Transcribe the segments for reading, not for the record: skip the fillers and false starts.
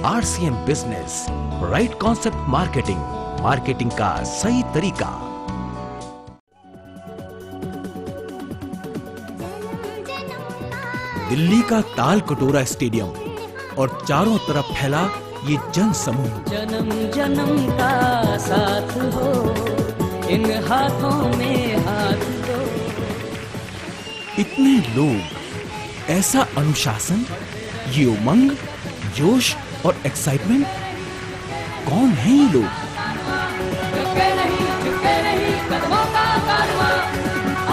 RCM business, right concept marketing, marketing का सही तरीका। दिल्ली का ताल कटोरा स्टेडियम और चारों तरफ फैला ये जन समूह, जन्म जन्म का साथ हो, इन हाथों में हाथ दो। इतने लोग, ऐसा अनुशासन, ये उमंग, जोश और एक्साइटमेंट, कौन है ये लोग? झुके नहीं कदमों का कारवां,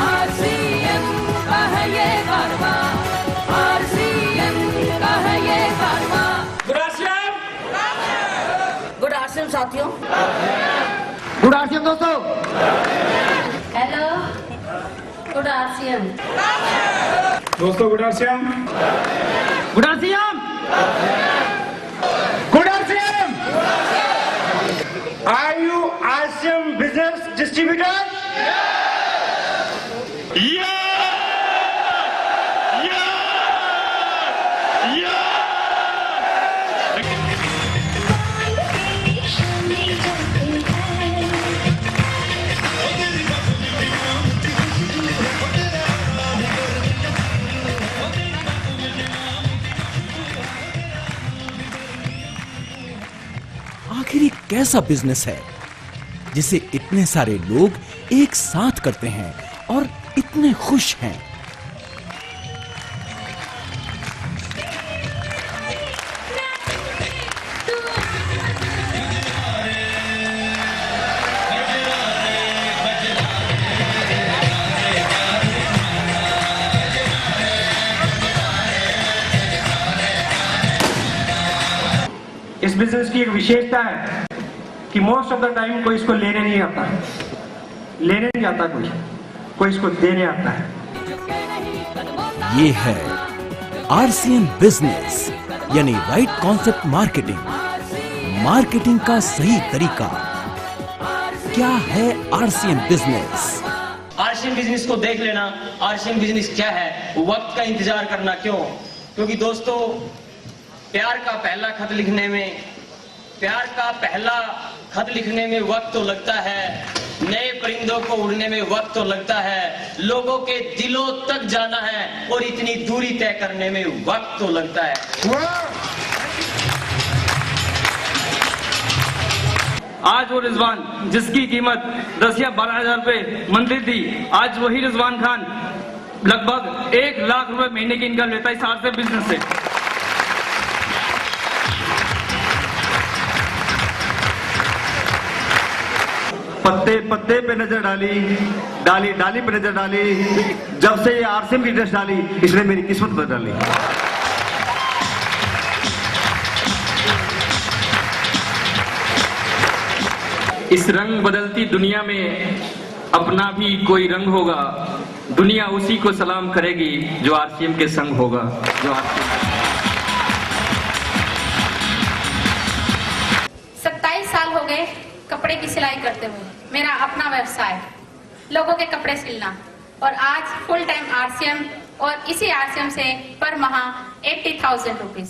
RCM का है ये कारवां, RCM का है ये कारवां। गुड RCM साथियों, गुड RCM दोस्तों, हेलो गुड RCM दोस्तों good RCM, good RCM, good RCM। Are you RCM business distributor? Yeah! आखिर ये कैसा बिजनेस है जिसे इतने सारे लोग एक साथ करते हैं और इतने खुश हैं? इस बिजनेस की एक विशेषता है कि मोस्ट ऑफ द टाइम कोई इसको लेने नहीं आता, लेने नहीं आता, कोई इसको देने आता है। ये है RCM बिजनेस, यानी राइट कॉन्सेप्ट मार्केटिंग, मार्केटिंग का सही तरीका। क्या है RCM बिजनेस? RCM बिजनेस को देख लेना। RCM बिजनेस क्या है? वक्त का इंतजार करना क्यों? क्योंकि दोस्तों, प्यार का पहला खत लिखने में वक्त तो लगता है, नए परिंदों को उड़ने में वक्त तो लगता है, लोगों के दिलों तक जाना है और इतनी दूरी तय करने में वक्त तो लगता है। आज वो रिजवान जिसकी कीमत 10 या 12,000 रुपए मंथली थी, आज वही रिजवान खान लगभग 1 लाख रुपए महीने की इनकम लेता है इस RCM बिजनेस से। पत्ते पत्ते पे नजर डाली, डाली डाली पे नजर डाली, जब से ये RCM की ड्रेस डाली, इसने मेरी किस्मत बदल ली। इस रंग बदलती दुनिया में अपना भी कोई रंग होगा, दुनिया उसी को सलाम करेगी जो RCM के संग होगा, जो RCM। 27 साल हो गए कपड़े की सिलाई करते हुए, मेरा अपना व्यवसाय, लोगों के कपड़े सिलना, और आज फुल टाइम RCM, और इसी RCM से पर माह 80,000 रुपीज।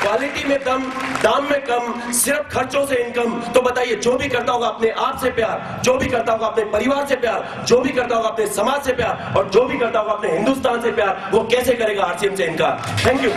क्वालिटी में कम, दाम में कम, सिर्फ खर्चों से इनकम। तो बताइए, जो भी करता होगा अपने आप से प्यार, जो भी करता होगा अपने परिवार से प्यार, जो भी करता होगा अपने समाज से प्यार, और जो भी करता होगा अपने हिंदुस्तान से प्यार, वो कैसे करेगा RCM से इनकार? Thank you.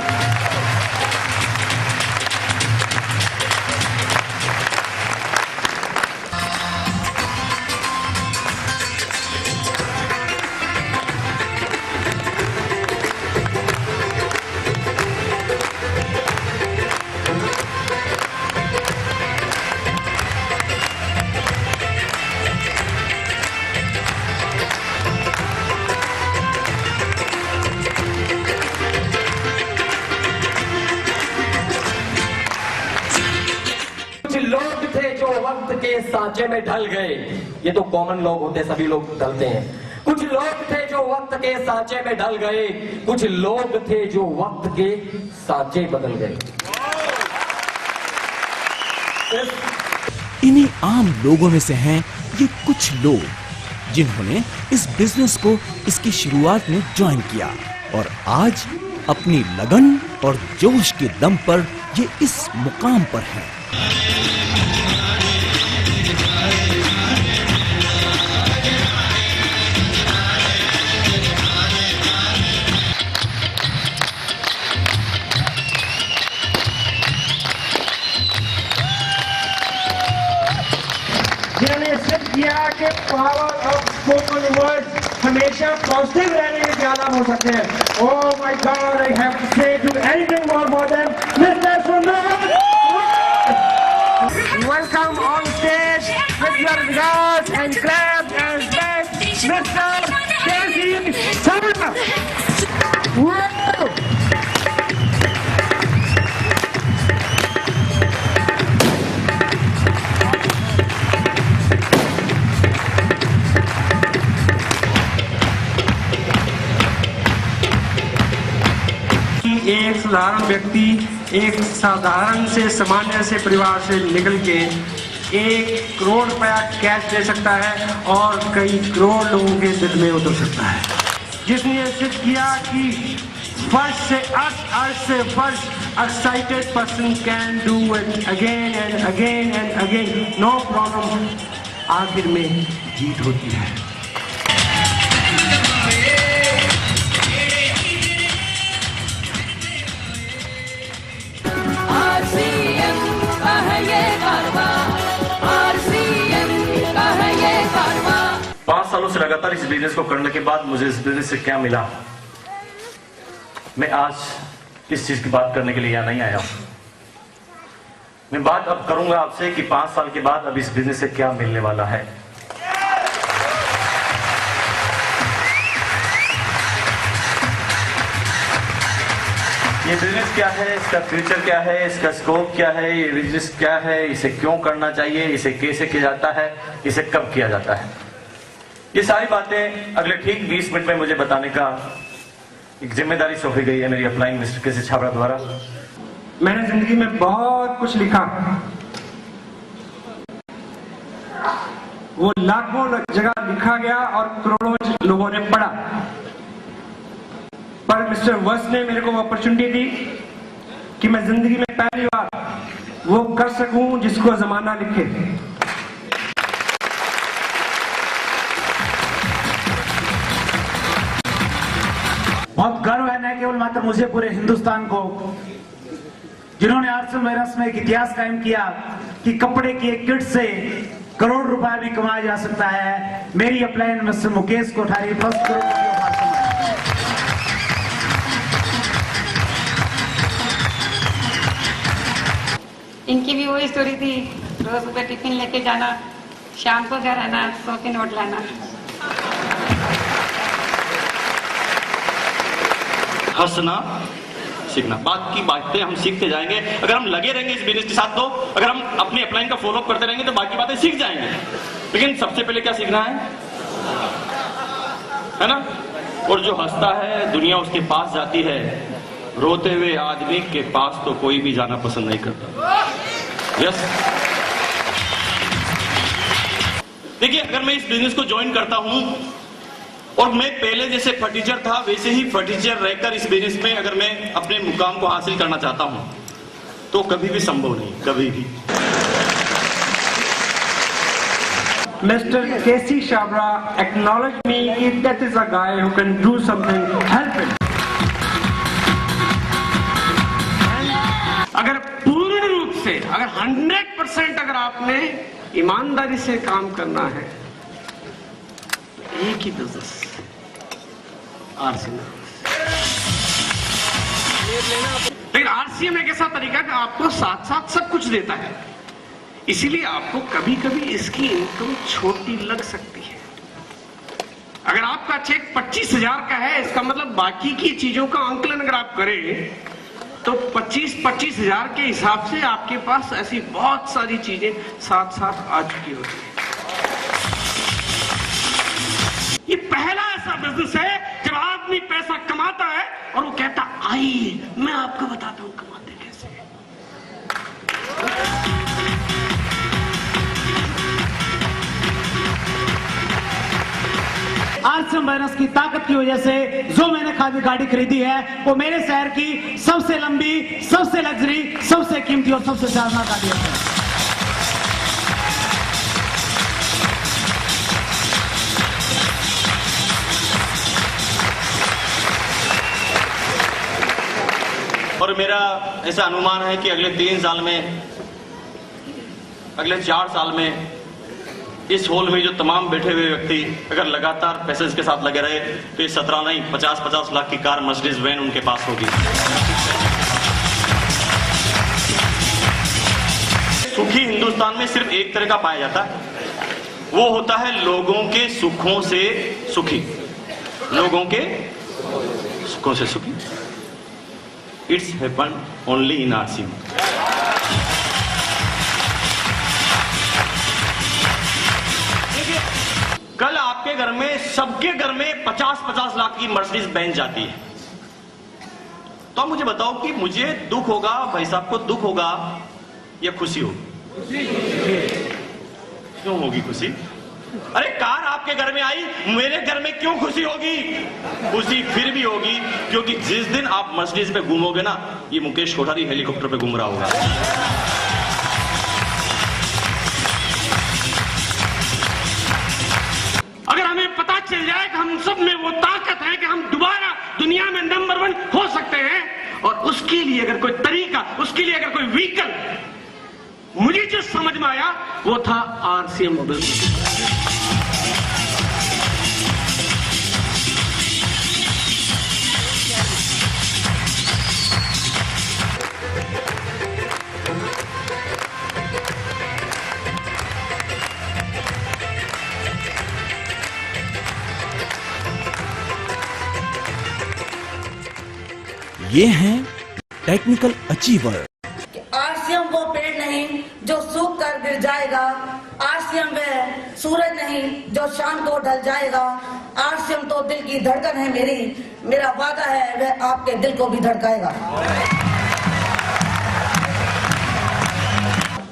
लोग थे जो वक्त के सांचे में ढल गए। ये तो कॉमन लोग होते, सभी लोग ढलते हैं। कुछ लोग थे जो वक्त के सांचे में ढल गए, कुछ लोग थे जो वक्त के सांचे बदल गए। इन्हीं आम लोगों में से हैं ये कुछ लोग जिन्होंने इस बिजनेस को इसकी शुरुआत में ज्वाइन किया और आज अपनी लगन और जोश के दम पर ये इस मुकाम पर है। जिन्होंने सिद्ध किया कि पावर ऑफ स्पोकन वर्ड हमेशा पॉजिटिव रहने के ज्यादा हो सकते हैं। Oh my God, I have to say to anything more than mister Sundar. Welcome on stage with your regards and clap and back mister K C Sharma. एक साधारण व्यक्ति एक साधारण से सामान्य से परिवार से निकल के 1 करोड़ रुपया कैश दे सकता है और कई करोड़ लोगों के दिल में उतर सकता है, जिसने ये सिद्ध किया कि फर्स्ट से अर्थ से first excited person can do it again and again and again, no problem. आखिर में जीत होती है। RCM का है ये कारवा, RCM का है ये कारवा। 5 सालों से लगातार इस बिजनेस को करने के बाद मुझे इस बिजनेस से क्या मिला, मैं आज इस चीज की बात करने के लिए यहाँ नहीं आया हूं। मैं बात अब करूंगा आपसे कि 5 साल के बाद अब इस बिजनेस से क्या मिलने वाला है। ये बिजनेस क्या है, इसका फ्यूचर क्या है, इसका स्कोप क्या है, ये बिजनेस क्या है, इसे क्यों करना चाहिए, इसे कैसे किया जाता है, इसे कब किया जाता है, ये सारी बातें अगले ठीक 20 मिनट में मुझे बताने का एक जिम्मेदारी सौंपी गई है मेरी अपलाइन मिस्टर केसी छाबड़ा द्वारा। मैंने जिंदगी में बहुत कुछ लिखा, वो लाखों जगह लिखा गया और करोड़ों लोगों ने पढ़ा, पर मिस्टर वस ने मेरे को अपॉर्चुनिटी दी कि मैं जिंदगी में पहली बार वो कर सकूं जिसको जमाना लिखे। बहुत गर्व है न केवल मात्र मुझे, पूरे हिंदुस्तान को, जिन्होंने RCM वायरस में एक इतिहास कायम किया कि कपड़े की एक किट से करोड़ रुपया भी कमाया जा सकता है। मेरी upline mister Mukesh Kothari first crore इनकी भी वही स्टोरी थी, रोज सुबह टिफिन लेके जाना, शाम को घर आना, 100 के नोट लाना। हंसना सीखना, बात की बातें हम सीखते जाएंगे अगर हम लगे रहेंगे इस बिजनेस के साथ। तो अगर हम अपने अपलाइन का फॉलो करते रहेंगे तो बाकी बातें सीख जाएंगे। लेकिन सबसे पहले क्या सीखना है ना? और जो हंसता है दुनिया उसके पास जाती है, रोते हुए आदमी के पास तो कोई भी जाना पसंद नहीं करता। यस, देखिए अगर मैं इस बिजनेस को ज्वाइन करता हूं और मैं पहले जैसे फर्टीचर था वैसे ही फर्टीचर रहकर इस बिजनेस में अगर मैं अपने मुकाम को हासिल करना चाहता हूं तो कभी भी संभव नहीं, कभी भी। Mr. K.C. Shabra acknowledged me that is a guy who can do something, help him. अगर पूर्ण रूप से, अगर 100% अगर आपने ईमानदारी से काम करना है तो एक ही बिजनेस RCM। लेकिन RCM एक ऐसा तरीका कि आपको साथ साथ सब कुछ देता है, इसीलिए आपको कभी कभी इसकी इनकम छोटी लग सकती है। अगर आपका चेक 25,000 का है, इसका मतलब बाकी की चीजों का आंकलन अगर आप करें तो 25,000 के हिसाब से आपके पास ऐसी बहुत सारी चीजें साथ साथ आ चुकी होती है। ये पहला ऐसा बिजनेस है जब आदमी पैसा कमाता है और वो कहता आइए मैं आपको बताता हूं कमाते कैसे। आरसीएम फाइनेंस की ताकत की वजह से जो मैंने गाड़ी खरीदी है वो मेरे शहर की सबसे लंबी, सबसे लग्जरी, सबसे कीमती और सबसे शानदार गाड़ी है। और मेरा ऐसा अनुमान है कि अगले 3 साल में, अगले 4 साल में इस हॉल में जो तमाम बैठे हुए व्यक्ति अगर लगातार पैसेज के साथ लगे रहे तो ये 17 नहीं 50-50 लाख की कार, मर्सिडीज वैन उनके पास होगी। सुखी हिंदुस्तान में सिर्फ एक तरह का पाया जाता है, वो होता है लोगों के सुखों से सुखी, लोगों के सुखों से सुखी। It's happen only in RCM. कल आपके घर में, सबके घर में 50-50 लाख की मर्सिडीज बेंच जाती है, तो आप मुझे बताओ कि मुझे दुख होगा, भाई साहब को दुख होगा या खुशी होगी? क्यों होगी खुशी? अरे कार आपके घर में आई, मेरे घर में क्यों खुशी होगी? खुशी फिर भी होगी क्योंकि जिस दिन आप मर्सिडीज पे घूमोगे ना, ये मुकेश कोठारी हेलीकॉप्टर पे घूम रहा होगा। अगर हमें पता चल जाए कि हम सब में वो ताकत है कि हम दोबारा दुनिया में नंबर 1 हो सकते हैं, और उसके लिए अगर कोई तरीका, उसके लिए अगर कोई व्हीकल मुझे जो समझ में आया वो था आरसीएम मोबाइल। ये हैं टेक्निकल अचीवर। आरसीएम वो पेड़ नहीं जो सूख कर गिर जाएगा, आरसीएम वह सूरज नहीं जो शाम को ढल जाएगा, आरसीएम तो दिल की धड़कन है मेरी, मेरा वादा है वह आपके दिल को भी धड़काएगा।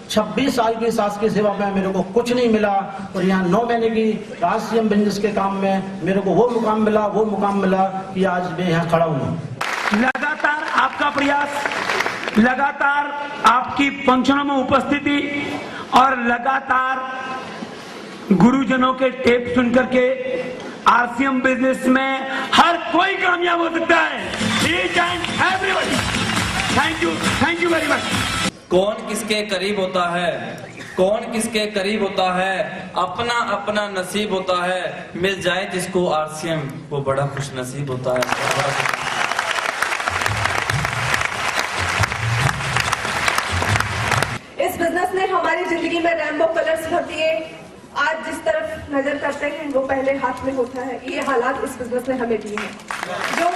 26 साल की शासकीय सेवा में मेरे को कुछ नहीं मिला, और यहाँ 9 महीने की आरसीएम बिजनेस के काम में मेरे को वो मुकाम मिला कि आज मैं यहाँ खड़ा हूँ। लगातार आपका प्रयास, लगातार आपकी फंक्शनों में उपस्थिति और लगातार गुरुजनों के टेप सुन करके आरसीएम बिजनेस में हर कोई कामयाब हो सकता है। Each and everybody, thank you very much. कौन किसके करीब होता है, कौन किसके करीब होता है, अपना अपना नसीब होता है, मिल जाए जिसको आरसीएम वो बड़ा खुश नसीब होता है। इस बिजनेस ने हमारी जिंदगी में रैम्बो कलर्स भर दिए। आज जिस तरफ नजर करते हैं वो पहले हाथ में होता है, ये हालात इस बिजनेस ने हमें दिए हैं। जो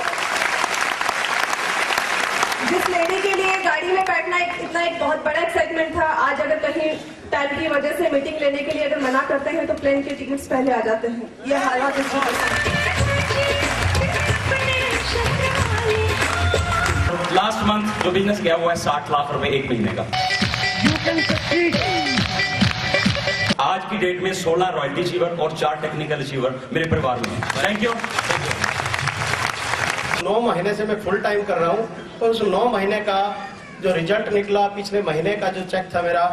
जिस लेडी के लिए गाड़ी में बैठना एक बहुत बड़ा एक्साइटमेंट था, आज अगर कहीं टाइम की वजह से मीटिंग लेने के लिए अगर मना करते हैं तो प्लेन के टिकट्स पहले आ जाते हैं। ये हालात इस लास्ट मंथ जो बिजनेस गया हुआ है 60 लाख रुपए 1 महीने का। आज की डेट में 16 रॉयल्टी अचीवर और 4 टेक्निकल अचीवर मेरे परिवार में। Thank you. 9 महीने से मैं फुल टाइम कर रहा हूँ, और उस 9 महीने का जो रिजल्ट निकला, पिछले महीने का जो चेक था मेरा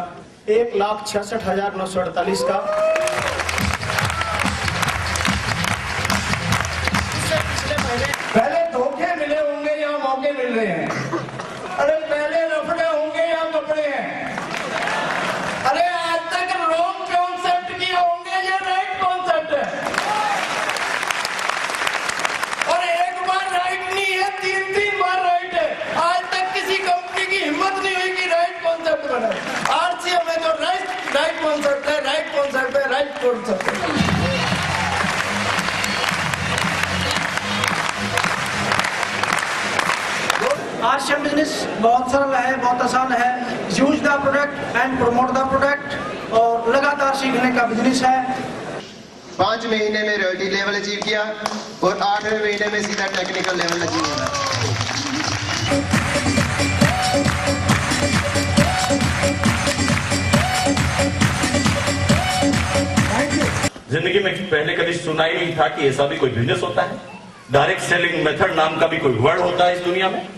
1,66,948 का। पहले धोखे मिले होंगे या मौके मिल रहे हैं? अरे पहले लफड़े होंगे या कपड़े हैं? अरे आज तक रॉन्ग कॉन्सेप्ट किए होंगे या राइट कॉन्सेप्ट है? और एक बार राइट नहीं है, 3 बार राइट है। आज तक किसी कंपनी की हिम्मत नहीं हुई कि राइट कॉन्सेप्ट बनाए। आरसीएम में जो राइट कॉन्सेप्ट है, राइट कॉन्सेप्ट है, राइट कॉन्सेप्ट है। आरसीएम बिजनेस बहुत सरल है, बहुत आसान है। Use the product and promote the product, और लगातार सीखने का बिजनेस है। 5 महीने में रॉयल्टी लेवल अचीव किया और 8वें महीने में सीधा टेक्निकल लेवल अचीव हुआ। जिंदगी में पहले कभी सुना ही नहीं था कि ऐसा भी कोई बिजनेस होता है। डायरेक्ट सेलिंग मेथड नाम का भी कोई वर्ड होता है इस दुनिया में।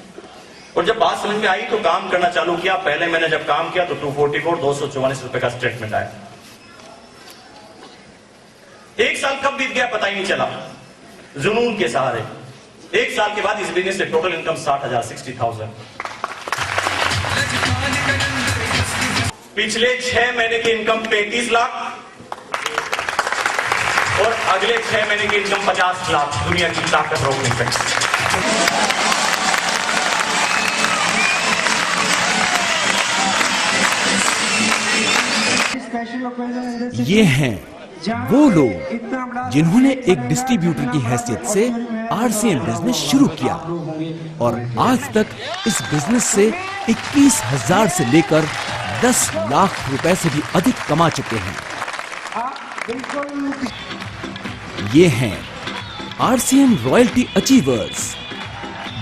और जब बात समझ में आई तो काम करना चालू किया। पहले मैंने जब काम किया तो 244 रुपए का स्टेटमेंट आया। एक साल कब बीत गया पता ही नहीं चला, जुनून के सहारे। एक साल के बाद इस बिजनेस से टोटल इनकम 60,000, 60,000। पिछले 6 महीने की इनकम 35 लाख और अगले 6 महीने की इनकम 50 लाख। दुनिया की ताकत रोक नहीं सकती। ये हैं वो लोग जिन्होंने एक डिस्ट्रीब्यूटर की हैसियत से आरसीएम बिजनेस शुरू किया और आज तक इस बिजनेस से 21,000 से लेकर 10 लाख रुपए से भी अधिक कमा चुके हैं। ये हैं आरसीएम रॉयल्टी अचीवर्स,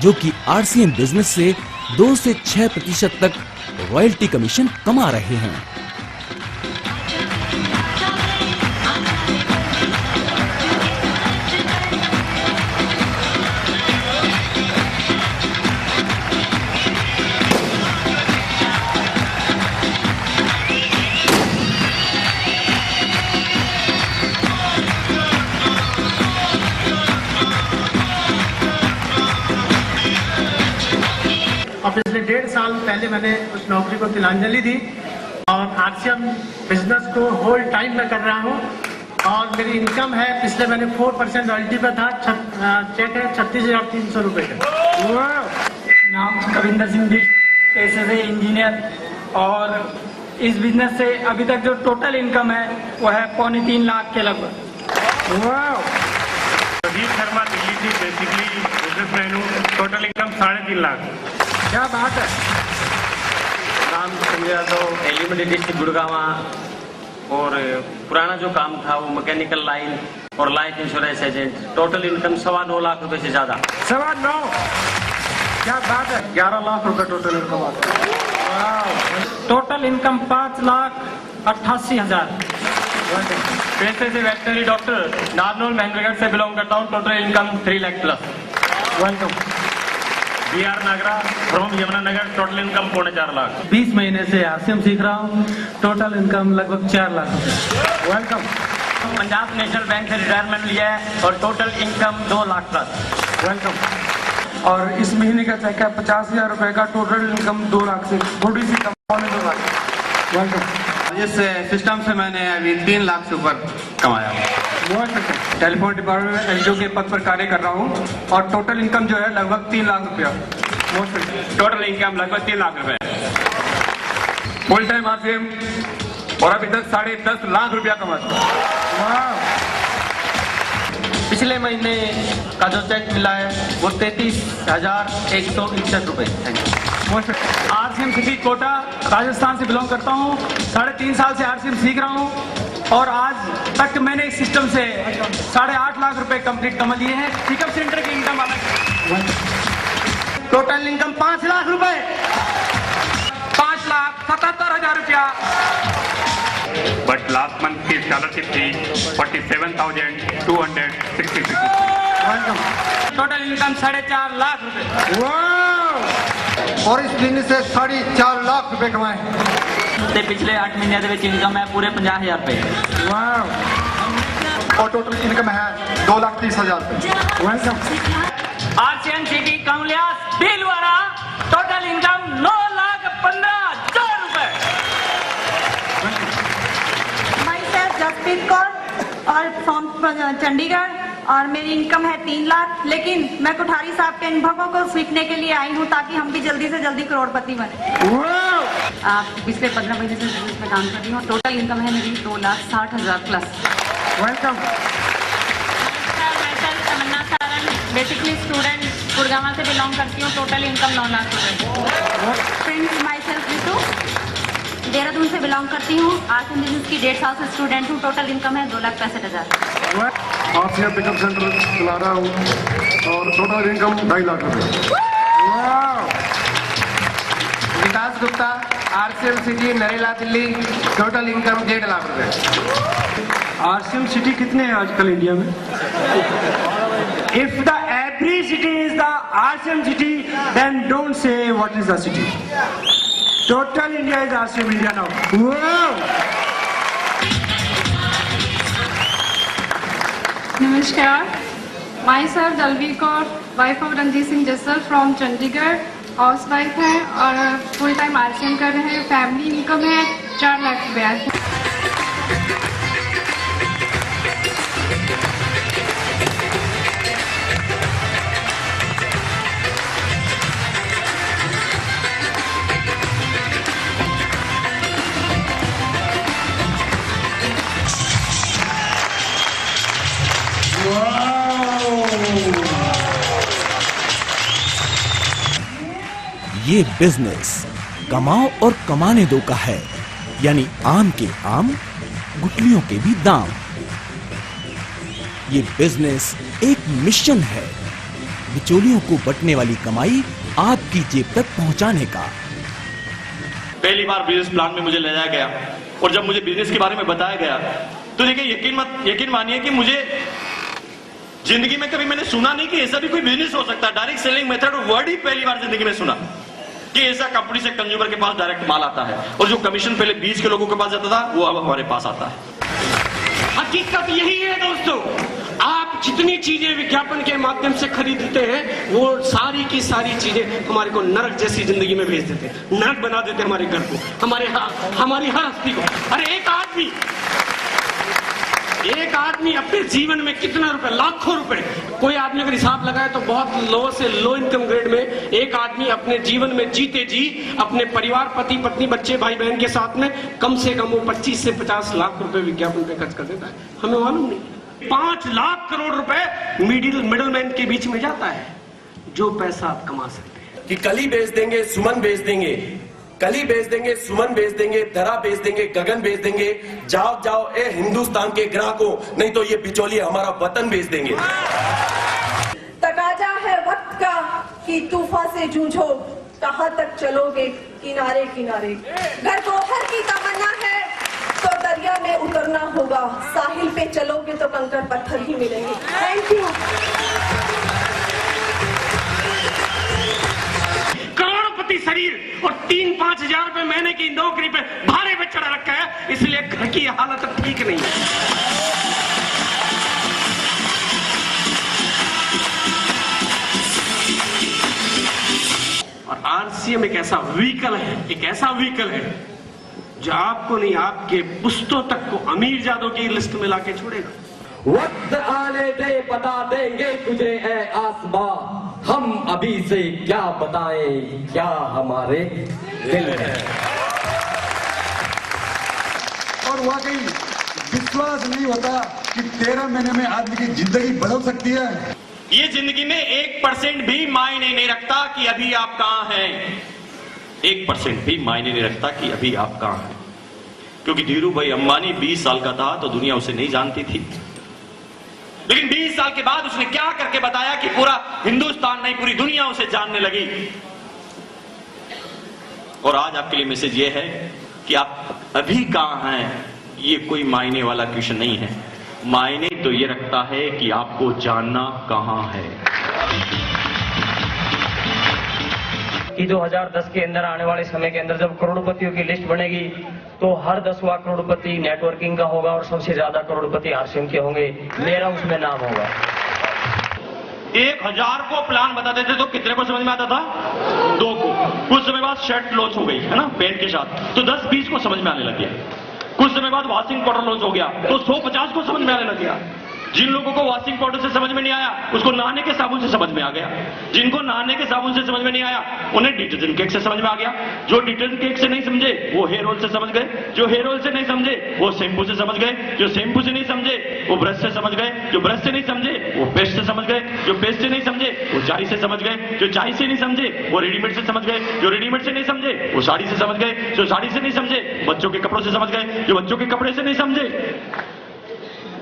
जो कि आरसीएम बिजनेस से 2 से 6% तक रॉयल्टी कमीशन कमा रहे हैं। और पिछले 1.5 साल पहले मैंने उस नौकरी को तिलांजलि दी और आरसीएम बिजनेस को होल टाइम में कर रहा हूँ। और मेरी इनकम है, पिछले मैंने 4% रॉयल्टी पे था, चेक है 36,300 रुपए का। नाम कविंदर सिंह जी, पेशे से इंजीनियर। और इस बिजनेस से अभी तक जो टोटल इनकम है वो है 2.25 लाख के लगभग। प्रदीप शर्मा, दिल्ली से, बेसिकली बिजनेसमैन हूँ। Total income 3.5 lakh. क्या बात है। नाम संजय यादव, एलिमेंट्री डिस्ट्रिक्ट गुड़गांव। और पुराना जो काम था वो मैकेनिकल लाइन और life insurance agent. Total income 9.25 lakh रुपए से ज्यादा। 9.25, क्या बात है। 11 लाख रुपए टोटल इनकम आता है। Total income 5,88,000। पेशे से वेटनरी डॉक्टर, नारनौल महेंद्रगढ़ से बिलोंग करता हूँ। Total income 3 lakh plus. Welcome. BR Nagra from Yamunanagar. Total income 4.25 lakh. 20 महीने से आरसीएम सीख रहा हूँ। टोटल इनकम लगभग 4 लाख रुपए। वेलकम। पंजाब नेशनल बैंक से रिटायरमेंट लिया है और total income 2 lakh plus. Welcome. और इस महीने का चेक है 50,000 रुपए का। टोटल इनकम 2 लाख से थोड़ी सी कम, 2 लाख। वेलकम। इस सिस्टम से मैंने अभी 3 लाख से ऊपर कमाया। टेलीफोन डिपार्टमेंट में एलडीओ के पद पर कार्य कर रहा हूँ और टोटल इनकम जो है लगभग 3 लाख रुपया। टोटल इनकम लगभग 3 लाख रुपए। फुल टाइम आरसीएम और अभी तक 10.5 लाख रुपया कमाता हूँ। पिछले महीने का जो चेक मिला है वो 33,161 रुपए। आरसीएम सिटी कोटा, राजस्थान से बिलोंग करता हूँ। 3.5 साल से आरसीएम सीख रहा हूँ और आज तक मैंने इस सिस्टम से 8.5 लाख रुपए कंप्लीट कमा लिए हैं। पिकअप सेंटर की इनकम अलग। टोटल इनकम 5 लाख रुपए। 5,77,000 रुपया। बट लास्ट मंथ की स्कॉलरशिप थी 47,266। टोटल इनकम 4.5 लाख रुपए। और इस बिजनेस से 4.5 लाख रुपए कमाए। पिछले 8 महीने के इनकम है पूरे 50,000 रुपए। और टोटल इनकम है 2,30,000। RCM city Kamliyas Bhilwara. Total income 9,15,000 रुपए। माई सेल्फ जसप्रीत कौर और फ्रॉम चंडीगढ़ और मेरी इनकम है 3 लाख। लेकिन मैं कोठारी साहब के अनुभवों को सीखने के लिए आई हूँ ताकि हम भी जल्दी से जल्दी करोड़पति बने। पिछले 15 महीने से बिजनेस में काम कर रही हूँ। टोटल इनकम है मेरी 2,60,000 प्लस। वेलकम। तमन्ना सारन, बेसिकली स्टूडेंट, गुड़गांव से बिलोंग करती हूँ। टोटल इनकम 9 लाख रुपए। Friends, my self Ritu, Dehradun से बिलोंग करती हूँ। आरसीएम बिजनेस की 1.5 साल से स्टूडेंट हूँ। टोटल इनकम है 2,65,000। आरसीएम पिकअप सेंटर चला रहा हूँ और टोटल इनकम 2.5 लाख रुपए। Vikas Gupta, RCM city, Narela Delhi, total income 1.5 lakh रुपए। आरसीएम सिटी कितने हैं आजकल इंडिया में? If the every city is the RCM city, then don't say what is the city. Total India is RCM India now. नमस्कार, myself Dalveer Kaur, wife of Ranjeet Singh Jassal from Chandigarh, housewife है और full time RCM कर रहे हैं। Family income है 4 लाख रुपया। ये business कमाओ और कमाने दो का है, यानी आम के आम, गुठलियों के भी दाम। ये बिजनेस एक मिशन है, बिचौलियों को बंटने वाली कमाई आपकी जेब तक पहुंचाने का। पहली बार बिजनेस प्लान में मुझे ले जाया गया और जब मुझे बिजनेस के बारे में बताया गया तो देखिए यकीन मानिए कि मुझे जिंदगी में कभी मैंने सुना नहीं कि ऐसा भी कोई बिजनेस हो सकता है। डायरेक्ट सेलिंग मेथड वर्ड ही पहली बार जिंदगी में सुना कि ऐसा कंपनी से कंज्यूमर के पास डायरेक्ट माल आता है और जो कमीशन पहले बीच के लोगों के पास जाता था वो अब हमारे पास आता है। हकीकत यही है दोस्तों, आप जितनी चीजें विज्ञापन के माध्यम से खरीदते हैं वो सारी की सारी चीजें हमारे को नरक जैसी जिंदगी में भेज देते हैं, नरक बना देते हैं हमारे घर को, हमारी हर हस्ती को। अरे एक आदमी अपने जीवन में कितना रुपए, लाखों रुपए, कोई आदमी अगर हिसाब लगाए तो बहुत लो से लो इनकम ग्रेड में एक आदमी अपने जीवन में जीते जी अपने परिवार, पति पत्नी, बच्चे, भाई बहन के साथ में कम से कम वो 25 से 50 लाख रुपए विज्ञापन पे खर्च कर देता है। हमें मालूम नहीं 5 लाख करोड़ रुपए मिडिल मैन के बीच में जाता है, जो पैसा आप कमा सकते हैं। कि कली बेच देंगे, सुमन बेच देंगे, कली बेच देंगे, सुमन बेच देंगे, धरा बेच देंगे, गगन बेच देंगे। जाओ जाओ ए हिंदुस्तान के ग्राहकों, नहीं तो ये बिचौलिए हमारा वतन बेच देंगे। तकाजा है वक्त का कि तूफान से जूझो, कहां तक चलोगे किनारे किनारे। घर को हर की तमन्ना है तो दरिया में उतरना होगा, साहिल पे चलोगे तो कंकड़ पत्थर ही मिलेंगे। Thank you. करोड़पति शरीर और 3-5 हजार रुपए महीने की नौकरी पे भारे पे चढ़ा रखा है, इसलिए घर की हालत ठीक नहीं है। और आरसीएम एक ऐसा व्हीकल है जो आपको नहीं, आपके पुश्तों तक को अमीर जादों की लिस्ट में लाके छोड़ेगा। वक्त आने दे, बता देंगे तुझे है आसमां, हम अभी से क्या बताएं क्या हमारे दिल है। और वाकई विश्वास नहीं होता कि 13 महीने में आदमी की जिंदगी बदल सकती है। ये जिंदगी में 1% भी मायने नहीं रखता कि अभी आप कहां हैं। 1% भी मायने नहीं रखता कि अभी आप कहां हैं, क्योंकि धीरू भाई अंबानी 20 साल का था तो दुनिया उसे नहीं जानती थी, लेकिन 20 साल के बाद उसने क्या करके बताया कि पूरा हिंदुस्तान नहीं पूरी दुनिया उसे जानने लगी। और आज आपके लिए मैसेज ये है कि आप अभी कहां हैं, ये कोई मायने वाला क्वेश्चन नहीं है। मायने तो ये रखता है कि आपको जानना कहां है। कि 2010 के अंदर आने वाले समय के अंदर जब करोड़पतियों की लिस्ट बनेगी तो हर 10वां करोड़पति नेटवर्किंग का होगा और सबसे ज्यादा करोड़पति आरसीएम के होंगे, मेरा उसमें नाम होगा। 1000 को प्लान बताते थे तो कितने को समझ में आता था? 2 को। कुछ समय बाद शर्ट लॉन्च हो गई है ना पैंट के साथ, तो 10-20 को समझ में आने लग गया। कुछ समय बाद वॉशिंग पाउडर लॉन्च हो गया तो 150 को समझ में आने लग गया। जिन लोगों को वॉशिंग पाउडर से समझ में नहीं आया उसको नहाने के साबुन से समझ में आ गया। जिनको नहाने के साबुन से समझ में नहीं आया उन्हें डिटर्जेंट केक से समझ में आ गया। जो डिटर्जेंट केक से नहीं समझे वो हेयर ऑयल से समझ गए, जो हेयर ऑयल से नहीं समझे वो शैम्पू से समझ गए, जो शैम्पू से नहीं समझे वो ब्रश से समझ गए, जो ब्रश से नहीं समझे वो पेस्ट से समझ गए, जो पेस्ट से नहीं समझे वो चाय से समझ गए, जो चाय से नहीं समझे वो रेडीमेड से समझ गए, जो रेडीमेड से नहीं समझे वो साड़ी से समझ गए, जो साड़ी से नहीं समझे बच्चों के कपड़ों से समझ गए, जो बच्चों के कपड़े से नहीं समझे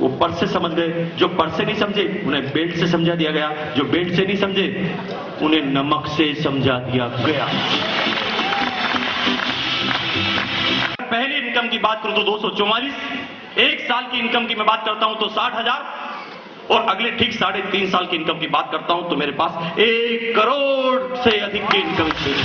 वो पर्स से समझ गए, जो पर्स से नहीं समझे उन्हें बेल्ट से समझा दिया गया, जो बेल्ट से नहीं समझे उन्हें नमक से समझा दिया गया। इनकम की बात करूं तो 244, एक साल की इनकम की मैं बात करता हूं तो 60,000, और अगले ठीक 3.5 साल की इनकम की बात करता हूं तो मेरे पास 1 करोड़ से अधिक की इनकम है।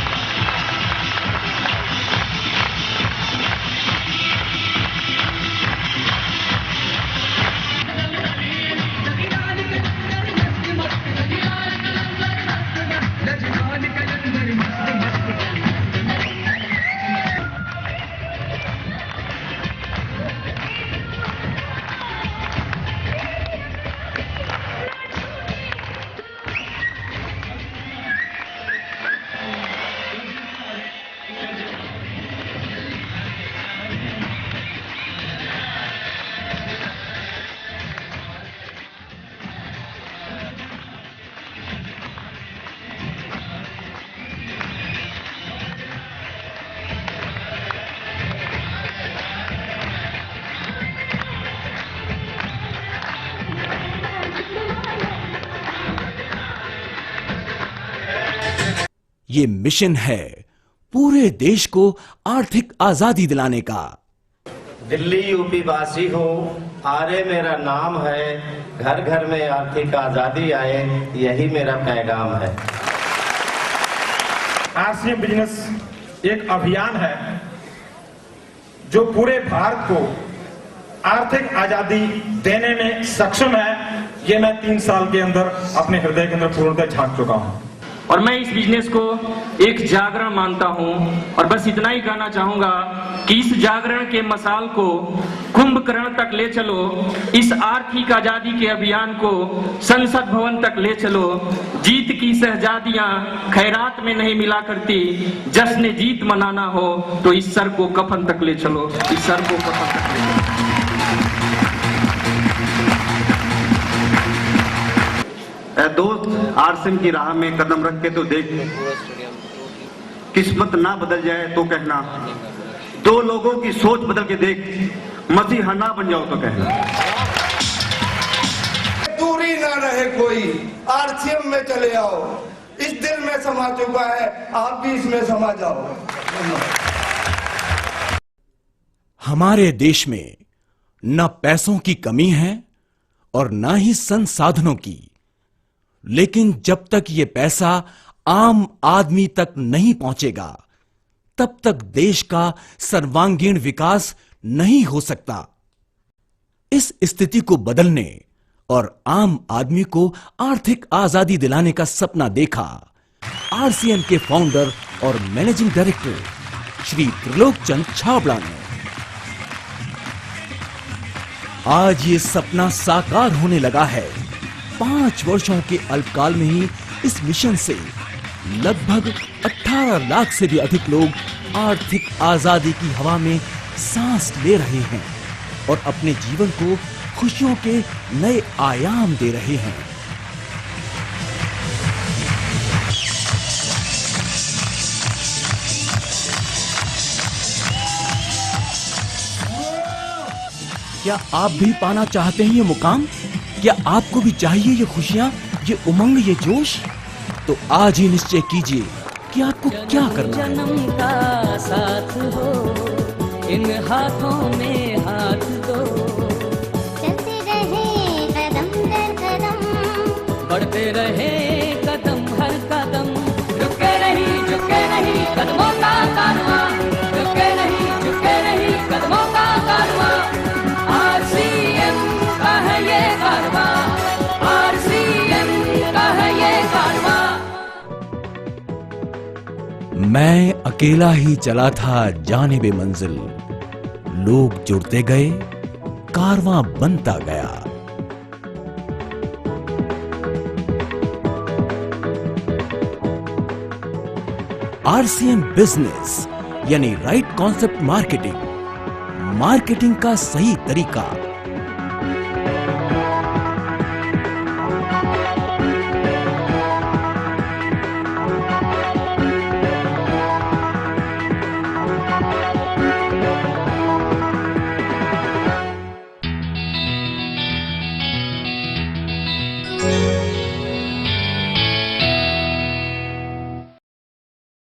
ये मिशन है पूरे देश को आर्थिक आजादी दिलाने का। दिल्ली यूपी वासी हूँ, आर्य मेरा नाम है, घर घर में आर्थिक आजादी आए, यही मेरा पैगाम है। आरसीएम बिजनेस एक अभियान है जो पूरे भारत को आर्थिक आजादी देने में सक्षम है। ये मैं 3 साल के अंदर अपने हृदय के अंदर पूर्णतः झांक चुका हूँ। और मैं इस बिजनेस को एक जागरण मानता हूं और बस इतना ही कहना चाहूंगा कि इस जागरण के मसाल को कुंभकर्ण तक ले चलो, इस आर्थिक आजादी के अभियान को संसद भवन तक ले चलो। जीत की शहजादियां खैरात में नहीं मिला करती, जश्न जीत मनाना हो तो इस सर को कफन तक ले चलो, इस सर को कफन तक ले चलो। दोस्त, आरसीएम की राह में कदम रख के तो देख, किस्मत ना बदल जाए तो कहना, 2 लोगों की सोच बदल के देख, मसीहा ना बन जाओ तो कहना। दूरी ना रहे कोई, आरसीएम में चले आओ, इस दिल में समा चुका है, आप भी इसमें समा जाओ। हमारे देश में न पैसों की कमी है और न ही संसाधनों की, लेकिन जब तक ये पैसा आम आदमी तक नहीं पहुंचेगा तब तक देश का सर्वांगीण विकास नहीं हो सकता। इस स्थिति को बदलने और आम आदमी को आर्थिक आजादी दिलाने का सपना देखा आरसीएम के फाउंडर और मैनेजिंग डायरेक्टर श्री त्रिलोक चंद छाबड़ा ने। आज ये सपना साकार होने लगा है। 5 वर्षों के अल्पकाल में ही इस मिशन से लगभग 18 लाख से भी अधिक लोग आर्थिक आजादी की हवा में सांस ले रहे हैं और अपने जीवन को खुशियों के नए आयाम दे रहे हैं। क्या आप भी पाना चाहते हैं ये मुकाम? क्या आपको भी चाहिए ये खुशियां, ये उमंग, ये जोश? तो आज ही निश्चय कीजिए कि आपको क्या करना है। जन्म का साथ हो, इन हाथों में हाथ दो, चलते रहे कदम दर कदम, बढ़ते रहे कदम हर कदम, रुके नहीं कदमों का कारवां, रुके नहीं कदमों का कारवां। आरसीएम का है ये कारवां, आरसीएम का है ये कारवां। मैं अकेला ही चला था जानिबे मंजिल, लोग जुड़ते गए, कारवां बनता गया। आरसीएम बिजनेस यानी राइट कॉन्सेप्ट मार्केटिंग, मार्केटिंग का सही तरीका।